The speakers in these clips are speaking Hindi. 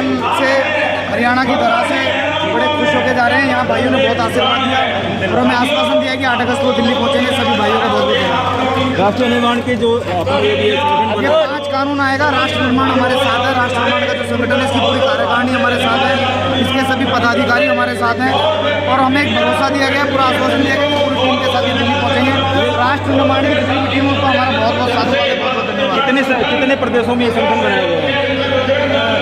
राजस्थान से हरियाणा की तरह से बड़े खुश होकर जा रहे हैं। यहाँ भाइयों ने बहुत आशीर्वाद दिया और हमें आश्वासन दिया कि 8 अगस्त को दिल्ली पहुँचेंगे। सभी भाइयों का बहुत बहुत धन्यवाद। राष्ट्र निर्माण के जो ये 5 कानून आएगा, राष्ट्र निर्माण हमारे साथ है। राष्ट्र निर्माण का जो संगठन है, इसकी पूरी कार्यकारिणी हमारे साथ है, इसके सभी पदाधिकारी हमारे साथ हैं और हमें एक भरोसा दिया गया, पूरा आश्वासन दिया गया कि पूरी टीम के साथ ही दिल्ली पहुँचेंगे। राष्ट्र निर्माण की जितनी भी टीमों को हमारा बहुत बहुत साधुवाद है, बहुत बहुत धन्यवाद। कितने प्रदेशों में ये संगठन बनाया गया है?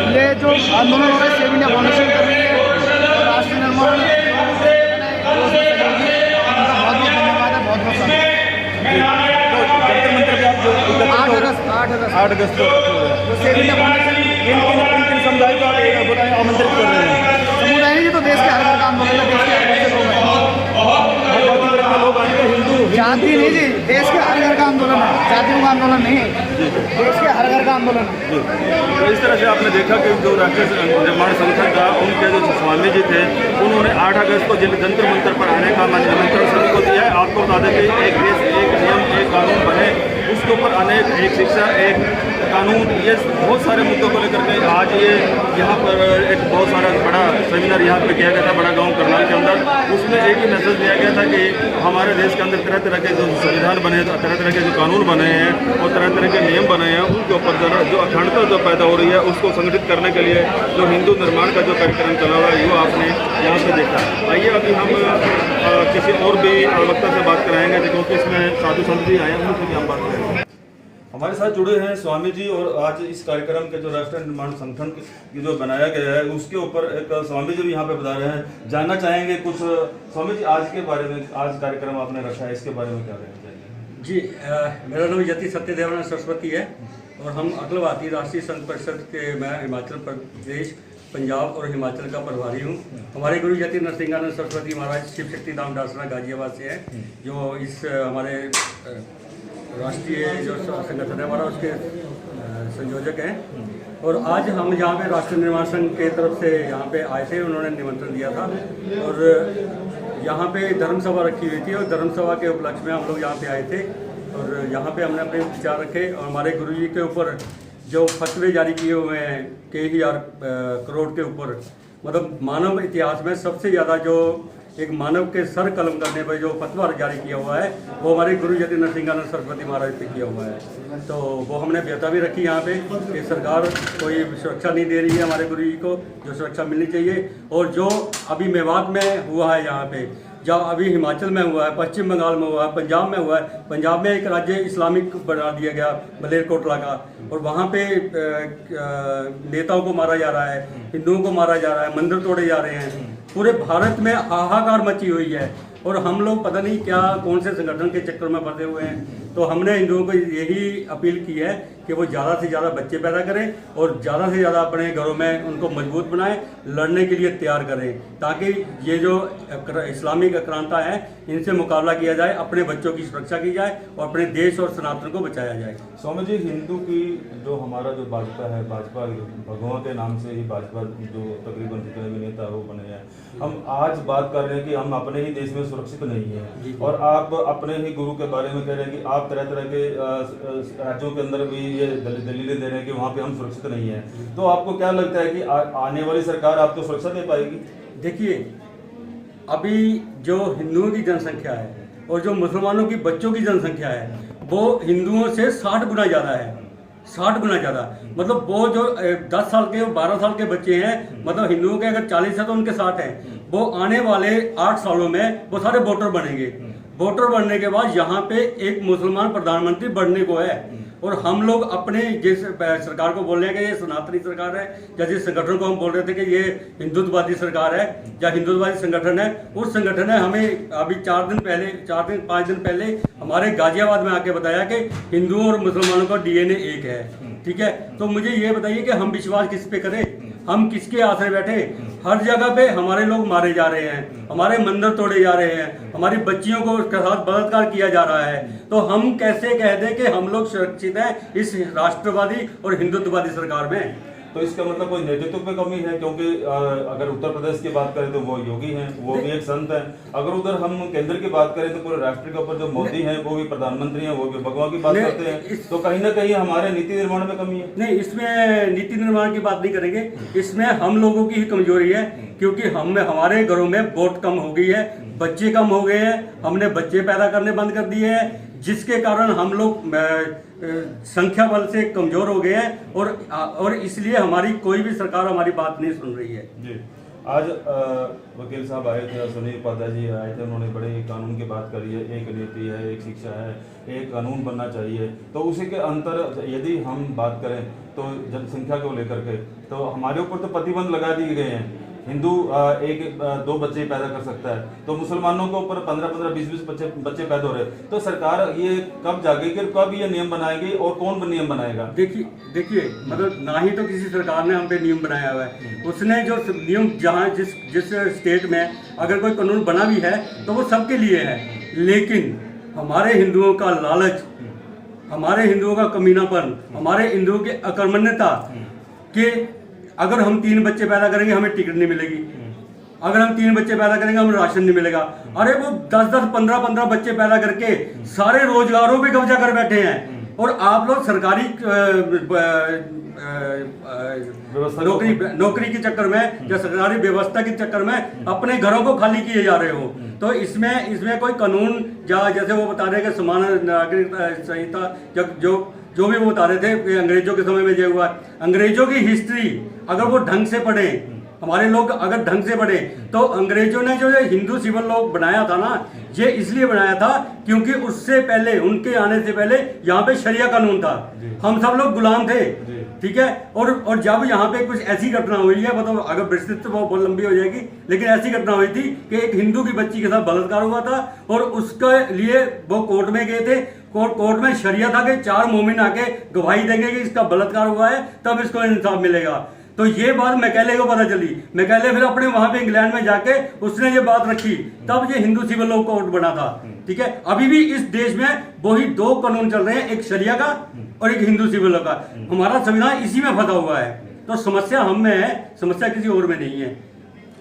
ये जो आंदोलन हो रहा है, सेव इंडिया फाउंडेशन कर रही है, राष्ट्र निर्माण बहुत बहुत धन्यवाद है, बहुत बहुत साधुवाद। जंतर मंतर पे आप जो 8 अगस्त को सेव इंडिया फाउंडेशन किन समुदाय को आप आमंत्रित कर रहे हैं? समुदाय है, ये तो देश के हर घर का आंदोलन है, देश के हर घर से लोग लोग आएंगे, हिंदू जाति नहीं जी, देश के हर घर का आंदोलन है, जातियों का आंदोलन नहीं है, देश के हर घर का आंदोलन है। तो इस तरह से आपने देखा कि जो राष्ट्रीय निर्माण संगठन था, उनके जो स्वामी जी थे, उन्होंने 8 अगस्त को जंतर मंतर पर आने का निमंत्रण सभी को दिया है। आपको बता दें कि एक देश, एक नियम, एक कानून बने, उसके ऊपर अनेक, एक शिक्षा, एक कानून, ये बहुत सारे मुद्दों को लेकर के आज ये यहाँ पर एक बहुत सारा बड़ा सेमिनार यहाँ पे किया गया था, बड़ा गांव करनाल के अंदर। उसमें एक ही मैसेज दिया गया था कि हमारे देश के अंदर तरह तरह के जो संविधान बने, तरह तरह के जो कानून बने हैं और तरह तरह के नियम बने हैं, उनके ऊपर जो अखंडता जो पैदा हो रही है, उसको संगठित करने के लिए जो हिंदू निर्माण का जो कार्यक्रम चला हुआ है, वो आपने यहाँ पे देखा। आइए अभी हम किसी और भी वक्ता से बात कराएंगे, क्योंकि इसमें साधु संत भी आए हैं, उनसे भी हम बात करेंगे। हमारे साथ जुड़े हैं स्वामी जी, और आज इस कार्यक्रम के जो राष्ट्रीय निर्माण संगठन की जो बनाया गया है, उसके ऊपर एक स्वामी जी भी यहाँ पे बता रहे हैं। जानना चाहेंगे कुछ स्वामी जी, आज के बारे में, आज कार्यक्रम आपने रखा है, इसके बारे में क्या कहना चाहिए? जी, मेरा नाम यति सत्यदेवानंद सरस्वती है और हम अखिल भारतीय राष्ट्रीय संघ परिषद के, मैं हिमाचल प्रदेश, पंजाब और हिमाचल का प्रभारी हूँ। हमारे गुरु यति नरसिंहानंद सरस्वती महाराज शिव शक्ति धाम डासना गाजियाबाद से हैं, जो इस हमारे राष्ट्रीय जो संगठन है हमारा, उसके संयोजक हैं। और आज हम यहाँ पे राष्ट्रीय निर्माण संघ के तरफ से यहाँ पे आए थे, उन्होंने निमंत्रण दिया था और यहाँ पे धर्म सभा रखी हुई थी और धर्म सभा के उपलक्ष्य में हम लोग यहाँ पे आए थे और यहाँ पे हमने अपने विचार रखे और हमारे गुरु जी के ऊपर जो फतवे जारी किए हुए हैं कई हजार करोड़ के ऊपर, मतलब मानव इतिहास में सबसे ज़्यादा जो एक मानव के सर कलम करने पर जो फतवा जारी किया हुआ है, वो हमारे गुरु यति नरसिंहानंद सरस्वती महाराज पे किया हुआ है। तो वो हमने व्यथा भी रखी यहाँ पे कि सरकार कोई सुरक्षा नहीं दे रही है हमारे गुरु जी को, जो सुरक्षा मिलनी चाहिए। और जो अभी मेवात में हुआ है, यहाँ पे जहाँ अभी हिमाचल में हुआ है, पश्चिम बंगाल में हुआ है, पंजाब में हुआ है, पंजाब में एक राज्य इस्लामिक बना दिया गया मलेरकोटला का, और वहाँ पे नेताओं को मारा जा रहा है, हिंदुओं को मारा जा रहा है, मंदिर तोड़े जा रहे हैं, पूरे भारत में हाहाकार मची हुई है और हम लोग पता नहीं क्या कौन से संगठन के चक्कर में फंसे हुए हैं। तो हमने हिंदुओं को यही अपील की है कि वो ज़्यादा से ज़्यादा बच्चे पैदा करें और ज़्यादा से ज़्यादा अपने घरों में उनको मजबूत बनाएं, लड़ने के लिए तैयार करें, ताकि ये जो इस्लामिक आक्रांता है इनसे मुकाबला किया जाए, अपने बच्चों की सुरक्षा की जाए और अपने देश और सनातन को बचाया जाए। स्वामी जी, हिंदू की जो हमारा जो भाजपा है, भाजपा भगवान के नाम से ही भाजपा जो तकरीबन जितने भी नेता वो बने हैं, हम आज बात कर रहे हैं कि हम अपने ही देश में सुरक्षित नहीं है और आप अपने ही गुरु के बारे में कह रहे हैं कि आप तरह तरह के राज्यों के अंदर भी ये दलीलें दे रहे हैं कि वहाँ पे हम सुरक्षित नहीं है। तो आपको क्या लगता है कि आने वाली सरकार आपको सुरक्षा दे पाएगी? देखिए, अभी जो हिंदुओं की जनसंख्या है और जो मुसलमानों की बच्चों की जनसंख्या है, वो हिंदुओं से 60 गुना ज़्यादा है, 60 गुना ज़्यादा। मतलब वो जो 10 साल के 12 साल के बच्चे हैं, मतलब हिंदुओं के अगर 40 है तो उनके 60 हैं, वो आने वाले 8 सालों में वो सारे वोटर बनेंगे। वोटर बनने के बाद यहाँ पे एक मुसलमान प्रधानमंत्री बनने को है और हम लोग अपने जिस सरकार को बोल रहे हैं कि ये सनातनी सरकार है, या जिस संगठन को हम बोल रहे थे कि ये हिंदुत्ववादी सरकार है या हिंदुत्ववादी संगठन है, उस संगठन ने हमें अभी 5 दिन पहले हमारे गाजियाबाद में आके बताया कि हिंदुओं और मुसलमानों का डीएनए एक है। ठीक है, तो मुझे ये बताइए कि हम विश्वास किस पे करें, हम किसके आश्रय बैठे? हर जगह पे हमारे लोग मारे जा रहे हैं, हमारे मंदिर तोड़े जा रहे हैं, हमारी बच्चियों को उसके साथ बलात्कार किया जा रहा है। तो हम कैसे कह दें कि हम लोग सुरक्षित हैं इस राष्ट्रवादी और हिंदुत्ववादी सरकार में? तो इसका मतलब कोई नेतृत्व में कमी है, क्योंकि अगर उत्तर प्रदेश की बात करें तो वो योगी हैं, वो भी एक संत हैं। अगर उधर हम केंद्र की बात करें तो पूरे राष्ट्र के ऊपर जो मोदी हैं वो भी प्रधानमंत्री हैं, वो भी भगवान की बात करते हैं। तो कहीं ना कहीं हमारे नीति निर्माण में कमी है। नहीं, इसमें नीति निर्माण की बात नहीं करेंगे, इसमें हम लोगों की ही कमजोरी है, क्योंकि हमारे घरों में वोट कम हो गई है, बच्चे कम हो गए हैं, हमने बच्चे पैदा करने बंद कर दिए हैं, जिसके कारण हम लोग संख्या बल से कमजोर हो गए हैं और इसलिए हमारी कोई भी सरकार हमारी बात नहीं सुन रही है। जी, आज वकील साहब आए थे, सुनील उपाध्याय जी आए थे, उन्होंने बड़े कानून की बात करी है, एक नीति है, एक शिक्षा है, एक कानून बनना चाहिए। तो उसी के अंतर यदि हम बात करें तो जनसंख्या को लेकर के तो हमारे ऊपर तो प्रतिबंध लगा दिए गए हैं। हिंदू एक दो बच्चे पैदा कर सकता है, तो मुसलमानों के ऊपर 15-15, 20-20 बच्चे पैदा हो रहे हैं। तो सरकार ये कब जागेगी, कब ये नियम बनाएगी और कौन नियम बनाएगा? देखिए मतलब ना ही तो किसी सरकार ने हम पे नियम बनाया हुआ है, उसने जो नियम जहाँ जिस स्टेट में अगर कोई कानून बना भी है तो वो सबके लिए है, लेकिन हमारे हिंदुओं का लालच, हमारे हिंदुओं का कमीनापन, हमारे हिंदुओं की अकर्मण्यता के अगर हम 3 बच्चे पैदा करेंगे हमें टिकट नहीं मिलेगी, अगर हम 3 बच्चे पैदा करेंगे हमें राशन नहीं मिलेगा। अरे वो 10-10, 15-15 बच्चे पैदा करके सारे रोजगारों पे कब्जा कर बैठे हैं, और आप लोग सरकारी नौकरी के चक्कर में या सरकारी व्यवस्था के चक्कर में अपने घरों को खाली किए जा रहे हो। तो इसमें कोई कानून जैसे वो बता रहे हैं कि समान नागरिक संहिता जो भी वो बता रहे थे कि अंग्रेजों के समय में जो हुआ, अंग्रेजों की हिस्ट्री अगर वो ढंग से पढ़े, हमारे लोग अगर ढंग से पढ़े, तो अंग्रेजों ने जो हिंदू सिविल लॉ बनाया था ना, ये इसलिए बनाया था क्योंकि उससे पहले, उनके आने से पहले यहाँ पे शरिया कानून था, हम सब लोग गुलाम थे, ठीक है। और जब यहाँ पे कुछ ऐसी घटना हुई है, मतलब अगर विस्तृत तो बहुत लंबी हो जाएगी, लेकिन ऐसी घटना हुई थी कि एक हिंदू की बच्ची के साथ बलात्कार हुआ था और उसके लिए वो कोर्ट में गए थे। कोर्ट में शरिया था कि 4 मोमिन आके गवाही देंगे कि इसका बलात्कार हुआ है, तब इसको इंसाफ मिलेगा। तो ये बात मैकेले को पता चली, मैकेले फिर अपने वहां पे इंग्लैंड में जाके उसने ये बात रखी, तब ये हिंदू सिविल लॉ कोड बना था, ठीक है। अभी भी इस देश में वही 2 कानून चल रहे हैं, एक शरिया का और एक हिंदू सिविल लॉ का। हमारा संविधान इसी में फंसा हुआ है, तो समस्या हम में है, समस्या किसी और में नहीं है।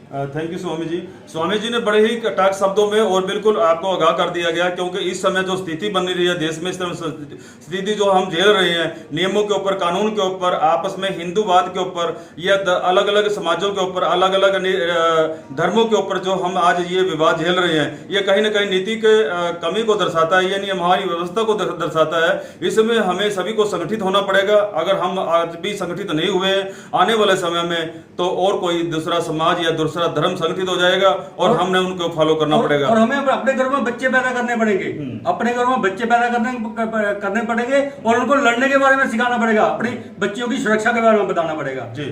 Thank you Swami ji. स्वामी जी ने बड़े ही कटाक्ष शब्दों में और बिल्कुल आपको आगाह कर दिया गया, क्योंकि इस समय जो स्थिति बन रही है देश में, इस स्थिति जो हम झेल रहे हैं, नियमों के ऊपर, कानून के ऊपर, आपस में हिंदूवाद के ऊपर या अलग अलग समाजों के ऊपर, अलग अलग धर्मों के ऊपर जो हम आज ये विवाद झेल रहे हैं, ये कहीं ना कहीं नीति के कमी को दर्शाता है, यानी हमारी व्यवस्था को दर्शाता है। इसमें हमें सभी को संगठित होना पड़ेगा। अगर हम आज भी संगठित नहीं हुए आने वाले समय में, तो और कोई दूसरा समाज या दूसरा धर्म संगठित हो जाएगा और हमने उनको फॉलो करना पड़ेगा। और हमें अपने घर में बच्चे पैदा करने पड़ेंगे, अपने घर में बच्चे पैदा करने पड़ेंगे और उनको लड़ने के बारे में सिखाना पड़ेगा, अपनी बच्चियों की सुरक्षा के बारे में बताना पड़ेगा। जी,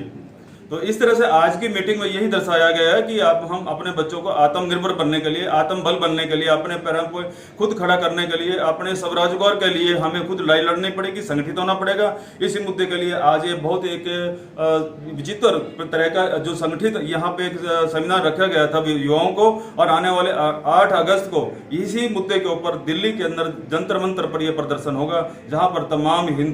तो इस तरह से आज की मीटिंग में यही दर्शाया गया है कि अब हम अपने बच्चों को आत्मनिर्भर बनने के लिए, आत्मबल बनने के लिए, अपने पैरों को खुद खड़ा करने के लिए, अपने स्वरोजगार के लिए हमें खुद लड़ाई लड़नी पड़ेगी, संगठित होना पड़ेगा। इसी मुद्दे के लिए आज ये बहुत एक विचित्र तरह का जो संगठित यहाँ पे एक सेमिनार रखा गया था युवाओं को, और आने वाले 8 अगस्त को इसी मुद्दे के ऊपर दिल्ली के अंदर जंतर मंतर पर यह प्रदर्शन होगा, जहाँ पर तमाम हिंदू